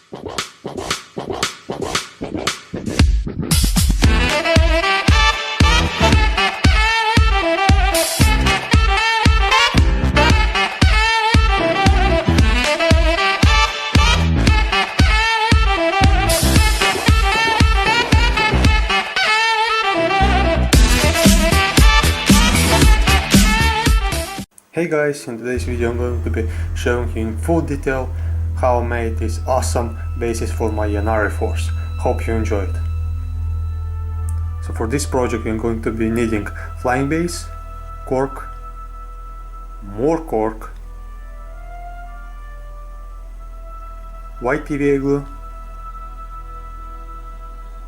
Hey guys, in today's video I'm going to be showing you in full detail how I made this awesome basis for my Ynnari force. Hope you enjoy it. So for this project I'm going to be needing flying base, cork, more cork, white PVA glue,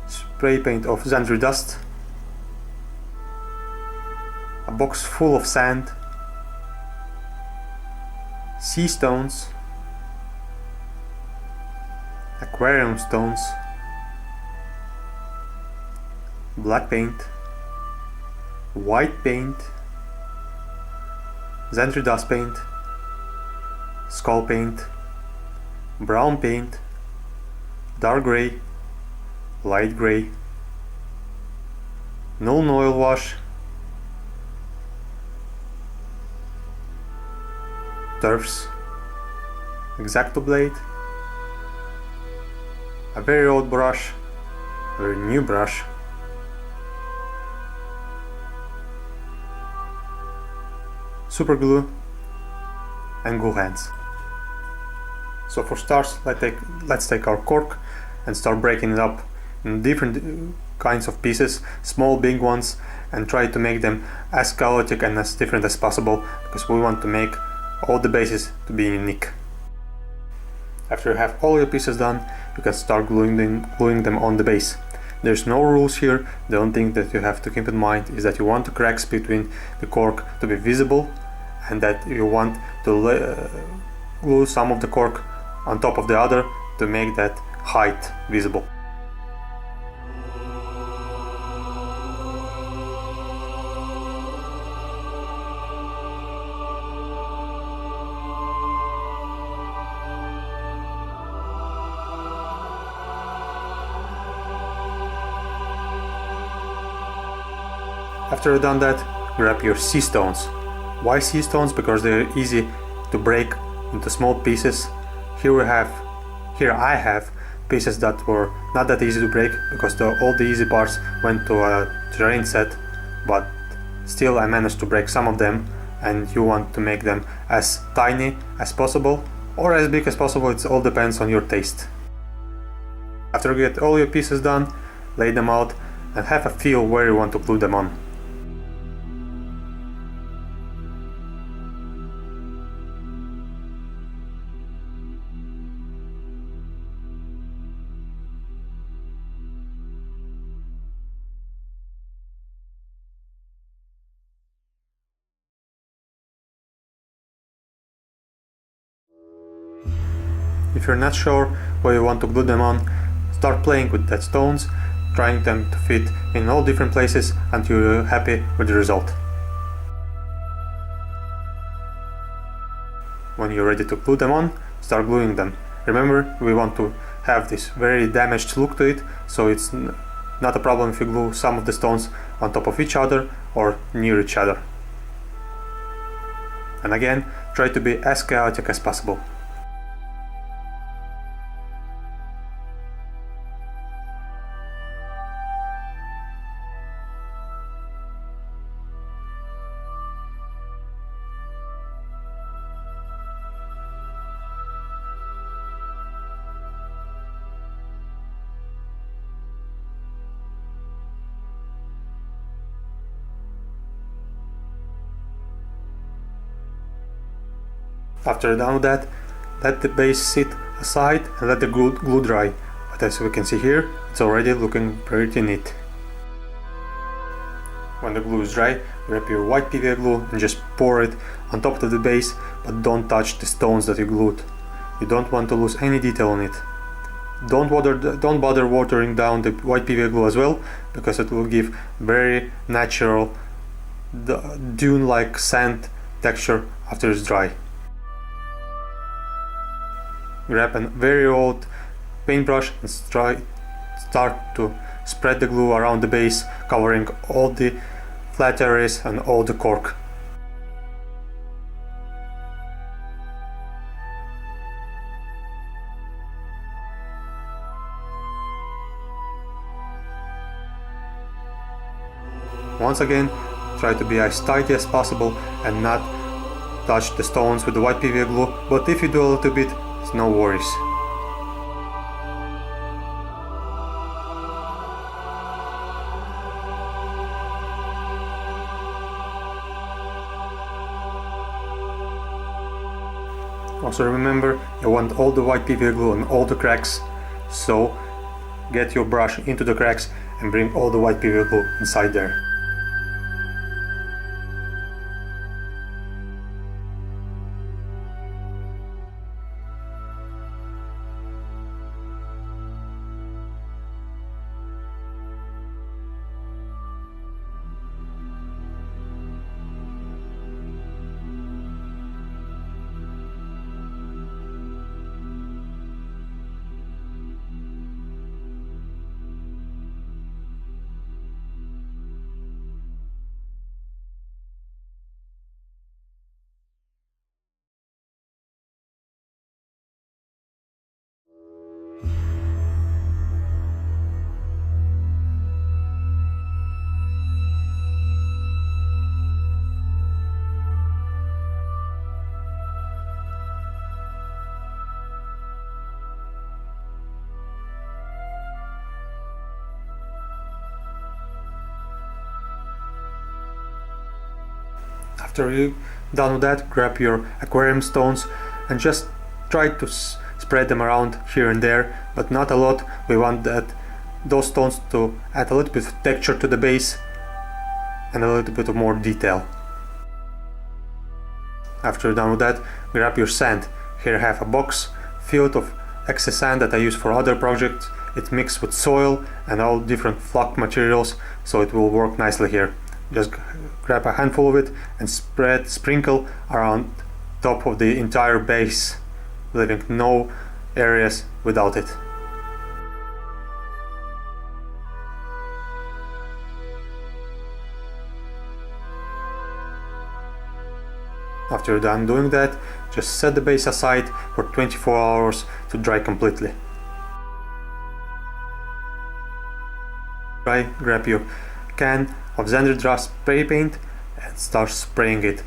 spray paint of Ynnari dust, a box full of sand, sea stones, aquarium stones, black paint, white paint, Ynnari dust paint, skull paint, brown paint, dark grey, light grey, Nuln oil wash, turfs, X-Acto blade, a very old brush, a very new brush, super glue, and glue hands. So for starts, let's take our cork and start breaking it up in different kinds of pieces, small, big ones, and try to make them as chaotic and as different as possible, because we want to make all the bases to be unique. After you have all your pieces done, you can start gluing them on the base. There's no rules here. The only thing that you have to keep in mind is that you want the cracks between the cork to be visible, and that you want to glue some of the cork on top of the other to make that height visible. After you've done that, grab your sea stones. Why sea stones? Because they're easy to break into small pieces. Here I have pieces that were not that easy to break, because all the easy parts went to a terrain set, but still I managed to break some of them, and you want to make them as tiny as possible or as big as possible. It all depends on your taste. After you get all your pieces done, lay them out and have a feel where you want to glue them on. If you're not sure where you want to glue them on, start playing with the stones, trying them to fit in all different places until you're happy with the result. When you're ready to glue them on, start gluing them. Remember, we want to have this very damaged look to it, so it's not a problem if you glue some of the stones on top of each other or near each other. And again, try to be as chaotic as possible. After you're done with that, let the base sit aside and let the glue dry. But as we can see here, it's already looking pretty neat. When the glue is dry, grab your white PVA glue and just pour it on top of the base, but don't touch the stones that you glued. You don't want to lose any detail on it. Don't bother watering down the white PVA glue as well, because it will give very natural dune-like sand texture after it's dry. Grab a very old paintbrush and start to spread the glue around the base, covering all the flat areas and all the cork. Once again, try to be as tidy as possible and not touch the stones with the white PVA glue, but if you do a little bit, it's no worries. Also remember, you want all the white PVA glue on all the cracks, so get your brush into the cracks and bring all the white PVA glue inside there. After you're done with that, grab your aquarium stones and just try to spread them around here and there, but not a lot. We want those stones to add a little bit of texture to the base and a little bit of more detail. After you're done with that, grab your sand. Here I have a box filled of excess sand that I use for other projects. It's mixed with soil and all different flock materials, so it will work nicely here. Just grab a handful of it and sprinkle around top of the entire base, leaving no areas without it. After you're done doing that, just set the base aside for 24 hours to dry completely. Grab your can of Xanderdraft spray paint and start spraying it.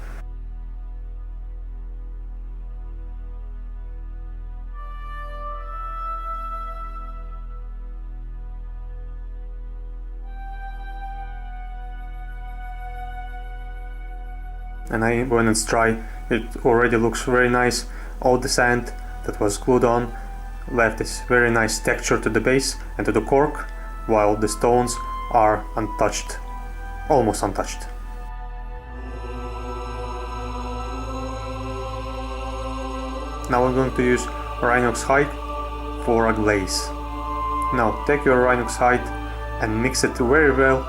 And when it's dry, it already looks very nice. All the sand that was glued on left this very nice texture to the base and to the cork, while the stones are untouched, almost untouched. Now we're going to use Rhinox hide for a glaze. Now take your Rhinox hide and mix it very well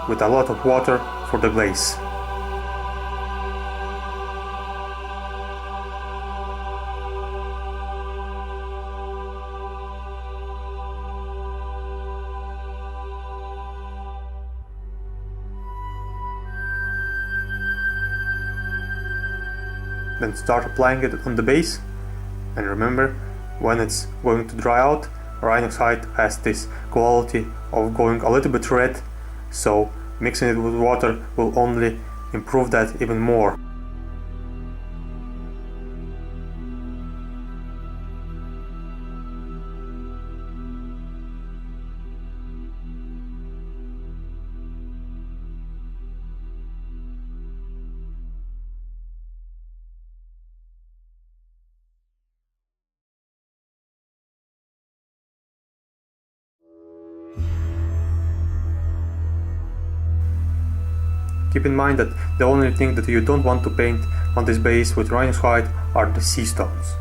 with a lot of water for the glaze. Then start applying it on the base, and remember, when it's going to dry out, Rhinox hide has this quality of going a little bit red, so mixing it with water will only improve that even more. Keep in mind that the only thing that you don't want to paint on this base with Rhinox hide are the sea stones.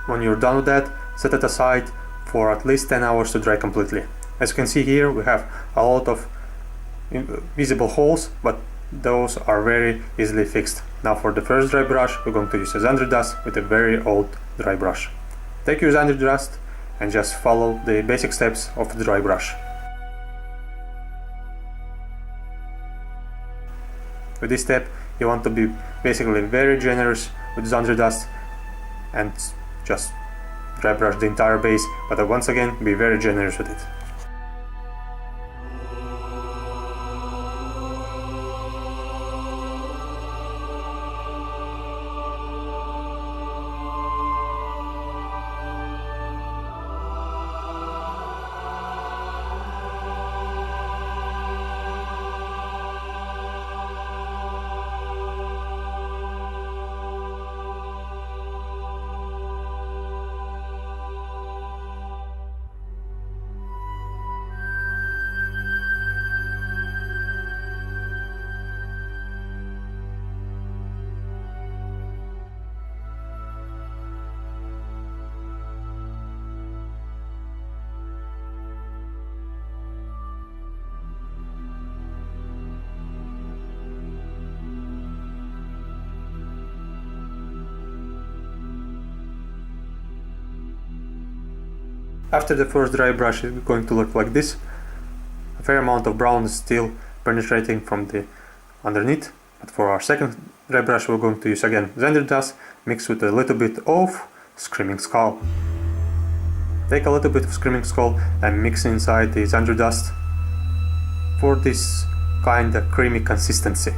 When you're done with that, set it aside for at least 10 hours to dry completely. As you can see here, we have a lot of visible holes, but those are very easily fixed. Now for the first dry brush, we're going to use a Xandri dust with a very old dry brush. Take your Xandri dust and just follow the basic steps of the dry brush. With this step, you want to be basically very generous with Xandri dust and just dry brush the entire base, but once again, be very generous with it. After the first dry brush, it's going to look like this. A fair amount of brown is still penetrating from the underneath. But for our second dry brush, we're going to use again Xandri dust mixed with a little bit of Screaming Skull. Take a little bit of Screaming Skull and mix inside the Xandri dust for this kind of creamy consistency.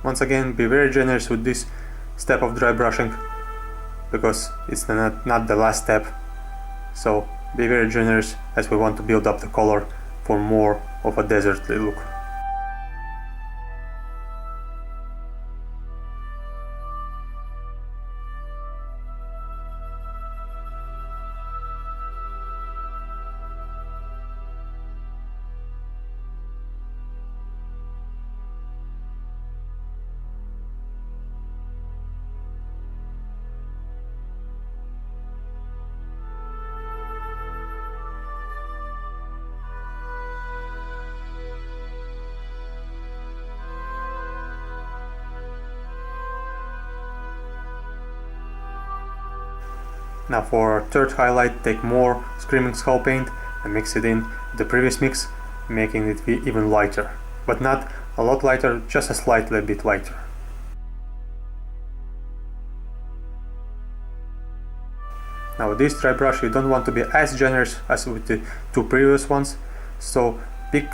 Once again, be very generous with this step of dry brushing, because it's not the last step, so be very generous as we want to build up the color for more of a deserty look. Now for our third highlight, take more Screaming Skull paint and mix it in with the previous mix, making it even lighter. But not a lot lighter, just a slightly bit lighter. Now with this dry brush, you don't want to be as generous as with the two previous ones, so pick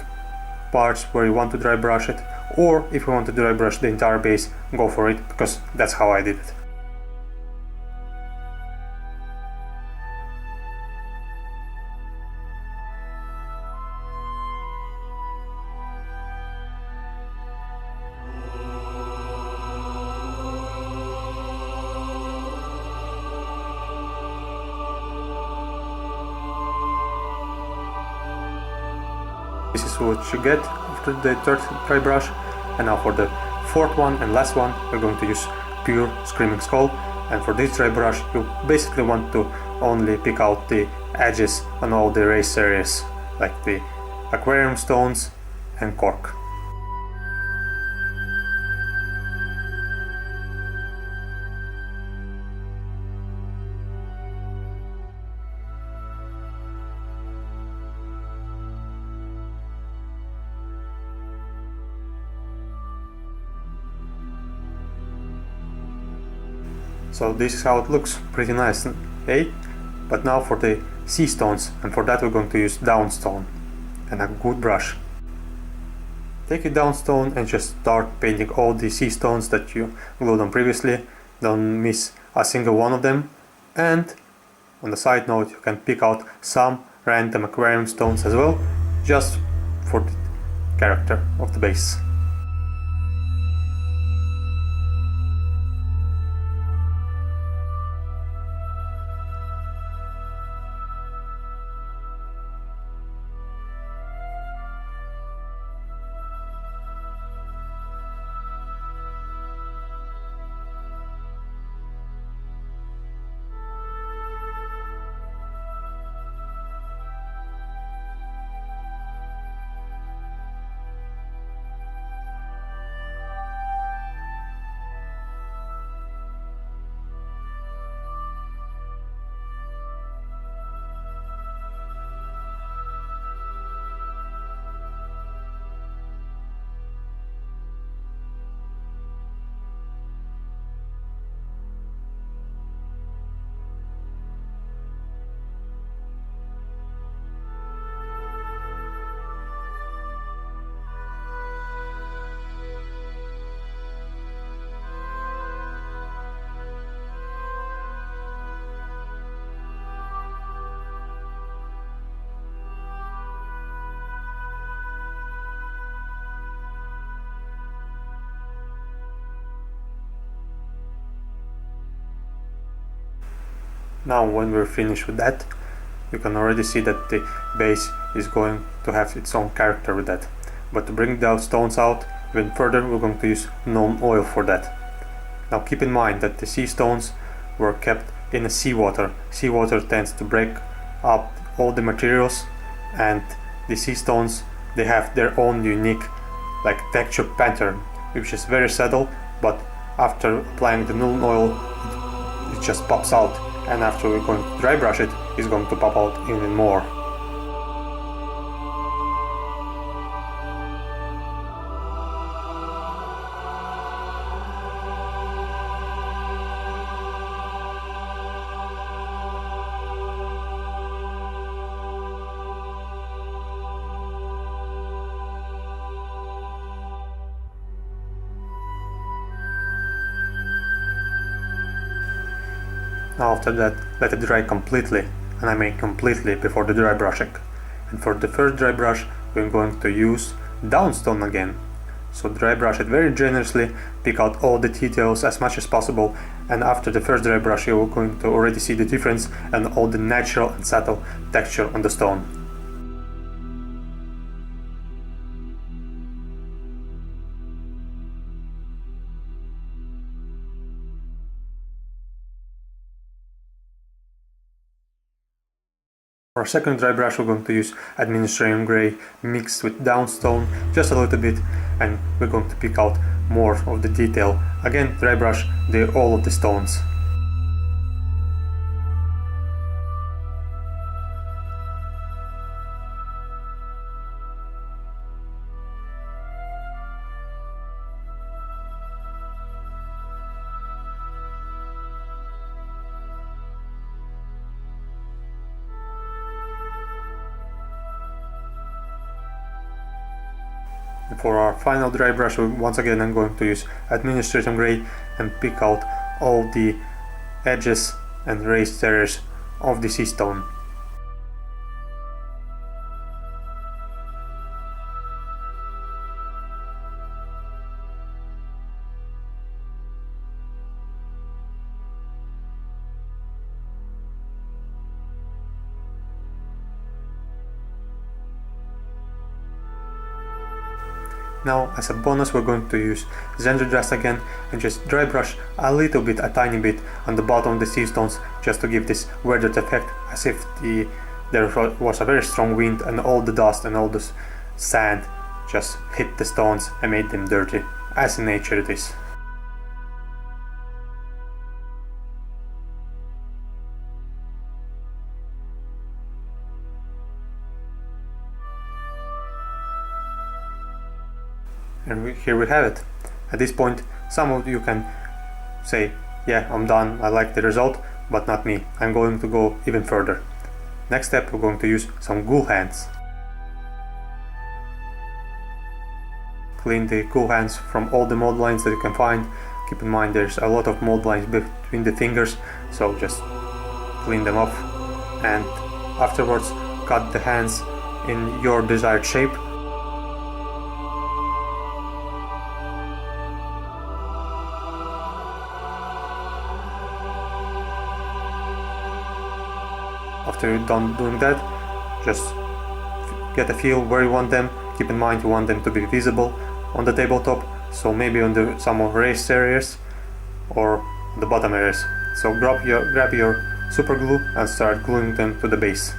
parts where you want to dry brush it, or if you want to dry brush the entire base, go for it, because that's how I did it. This is what you get after the third dry brush. And now for the fourth one and last one, we're going to use pure Screaming Skull. And for this dry brush, you basically want to only pick out the edges on all the raised areas, like the aquarium stones and cork. So this is how it looks, pretty nice, eh? But now for the sea stones, and for that we're going to use downstone and a good brush. Take your downstone and just start painting all the sea stones that you glued on previously. Don't miss a single one of them. And on the side note, you can pick out some random aquarium stones as well, just for the character of the base. Now when we're finished with that, you can already see that the base is going to have its own character with that. But to bring the stones out even further, we're going to use gnome oil for that. Now keep in mind that the sea stones were kept in the seawater. Seawater tends to break up all the materials, and the sea stones, they have their own unique like texture pattern, which is very subtle, but after applying the gnome oil it just pops out, and after we're going to dry brush it, it's going to pop out even more. Now after that, let it dry completely, and I mean completely before the dry brushing. And for the first dry brush, we're going to use downstone again. So dry brush it very generously, pick out all the details as much as possible, and after the first dry brush you're going to already see the difference and all the natural and subtle texture on the stone. For our second dry brush, we're going to use Administration Grey mixed with Downstone just a little bit, and we're going to pick out more of the detail. Again, dry brush all of the stones. For our final dry brush, once again I'm going to use Administration Grey and pick out all the edges and raised areas of the sea stone. Now, as a bonus, we're going to use Zendradrast again and just dry brush a little bit, a tiny bit, on the bottom of the sea stones, just to give this weathered effect, as if there was a very strong wind and all the dust and all this sand just hit the stones and made them dirty, as in nature it is. And here we have it. At this point, some of you can say, yeah, I'm done, I like the result, but not me. I'm going to go even further. Next step, we're going to use some ghoul hands. Clean the ghoul hands from all the mold lines that you can find. Keep in mind there's a lot of mold lines between the fingers, so just clean them off. And afterwards, cut the hands in your desired shape. After you're done doing that, just get a feel where you want them. Keep in mind you want them to be visible on the tabletop, so maybe on some raised areas or the bottom areas. So grab your super glue and start gluing them to the base.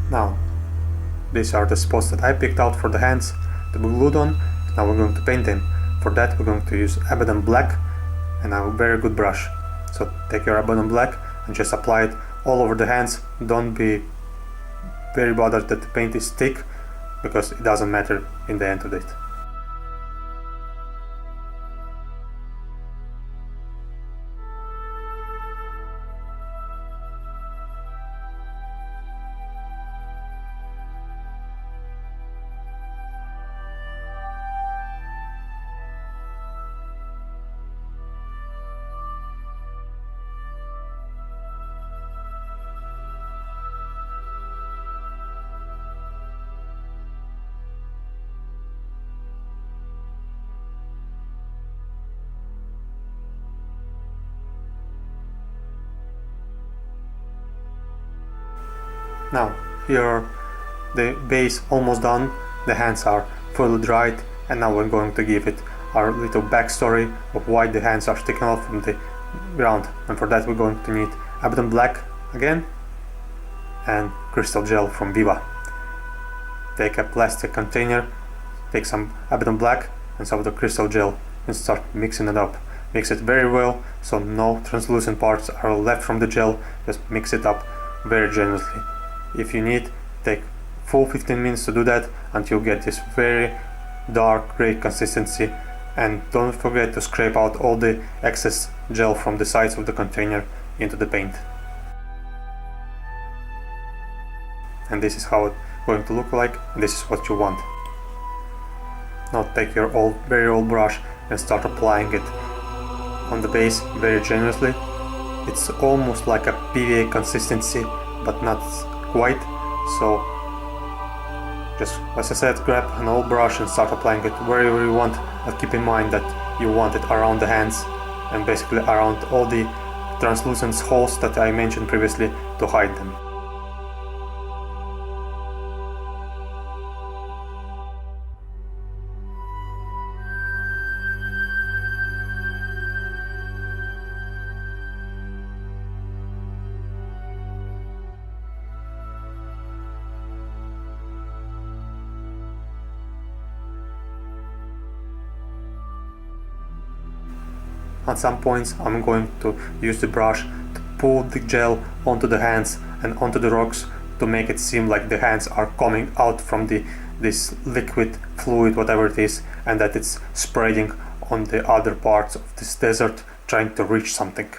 Now, these are the spots that I picked out for the hands to be glued on. Now we're going to paint them. For that we're going to use Abaddon Black and a very good brush. So take your Abaddon Black and just apply it all over the hands. Don't be very bothered that the paint is thick, because it doesn't matter in the end of it. Now, here the base almost done, the hands are fully dried, and now we're going to give it our little backstory of why the hands are sticking out from the ground. And for that we're going to need Abaddon Black again and Crystal Gel from Viva. Take a plastic container, take some Abaddon Black and some of the Crystal Gel and start mixing it up. Mix it very well so no translucent parts are left from the gel. Just mix it up very generously. If you need, take full 15 minutes to do that until you get this very dark gray consistency, and don't forget to scrape out all the excess gel from the sides of the container into the paint. And this is how it's going to look like, and this is what you want. Now take your very old brush and start applying it on the base very generously. It's almost like a PVA consistency, but not quite, so just, as I said, grab an old brush and start applying it wherever you want, but keep in mind that you want it around the hands and basically around all the translucent holes that I mentioned previously to hide them. At some points I'm going to use the brush to pull the gel onto the hands and onto the rocks to make it seem like the hands are coming out from this liquid, fluid, whatever it is, and that it's spreading on the other parts of this desert trying to reach something.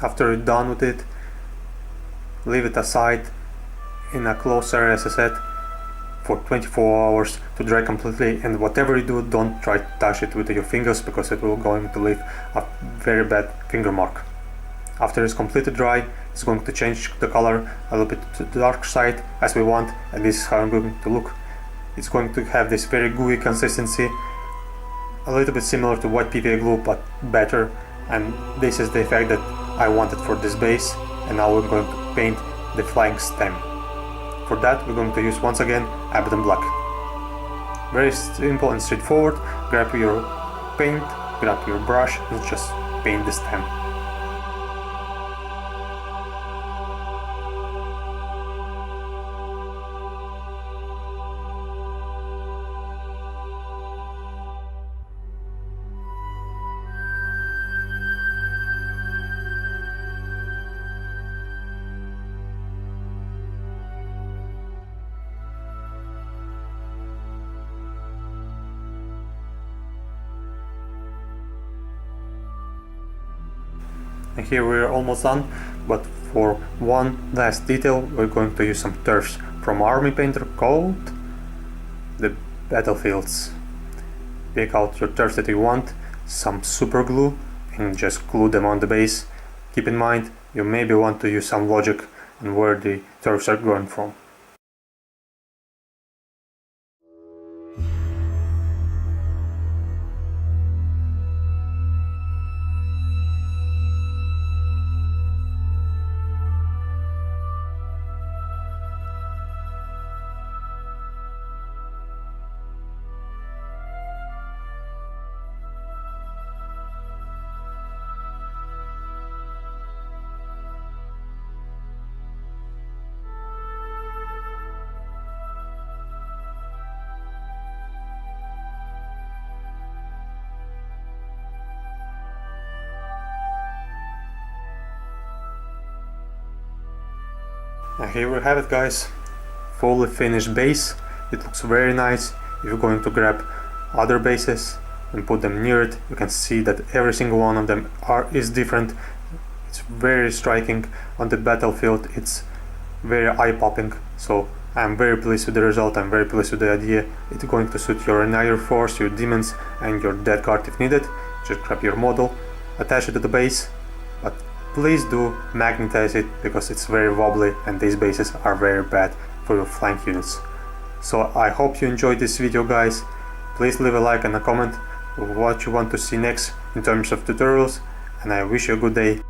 After you're done with it, leave it aside in a closed area, as I said, for 24 hours to dry completely, and whatever you do, don't try to touch it with your fingers because it will going to leave a very bad finger mark. After it's completely dry, it's going to change the color a little bit to the dark side as we want, and this is how I'm going to look. It's going to have this very gooey consistency, a little bit similar to white PVA glue but better, and this is the effect that I wanted for this base. And now we're going to paint the flying stem. For that we're going to use once again Abaddon Black. Very simple and straightforward. Grab your paint, grab your brush and just paint the stem. And here we're almost done, but for one last detail we're going to use some turfs from Army Painter called the Battlefields. Pick out your turfs that you want, some super glue, and just glue them on the base. Keep in mind you maybe want to use some logic on where the turrets are going from. And here we have it, guys, fully finished base. It looks very nice. If you're going to grab other bases and put them near it, you can see that every single one of them is different. It's very striking on the battlefield. It's very eye-popping. So I'm very pleased with the result. I'm very pleased with the idea. It's going to suit your entire force, your demons, and your death guard if needed. Just grab your model, attach it to the base, but please do magnetize it because it's very wobbly and these bases are very bad for your flank units. So I hope you enjoyed this video, guys. Please leave a like and a comment of what you want to see next in terms of tutorials, and I wish you a good day.